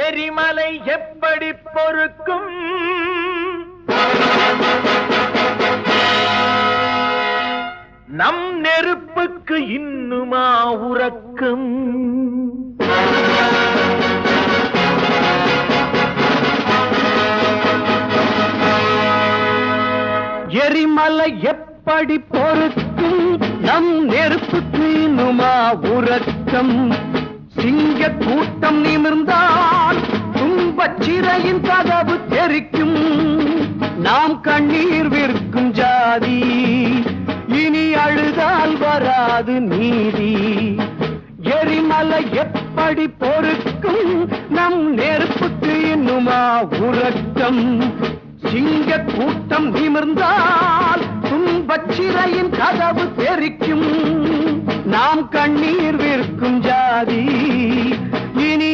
எரிமலை எப்படி பொறுக்கும்? நம் நெருப்புக்கு இன்னுமா உறக்கம்? எரிமலை எப்படி பொறுக்கும்? நம் நெருப்புக்கு இன்னுமா உறக்கம்? சிங்க கூட்டம் நிமிர்ந்தால் துன்பச் சிறையின் கதவு தெரிக்கும். நாம் கண்ணீர் விற்கும் ஜாதி, இனி அழுதால் வராது நீதி. எரிமலை எப்படி பொறுக்கும்? நம் நெருப்புக்கு இன்னுமா உறக்கம்? சிங்க கூட்டம் நிமிர்ந்தால் துன்பச் சிறையின் கதவு தெரிக்கும். நாம் கண்ணீர் விற்கும் ஜாதி, இனி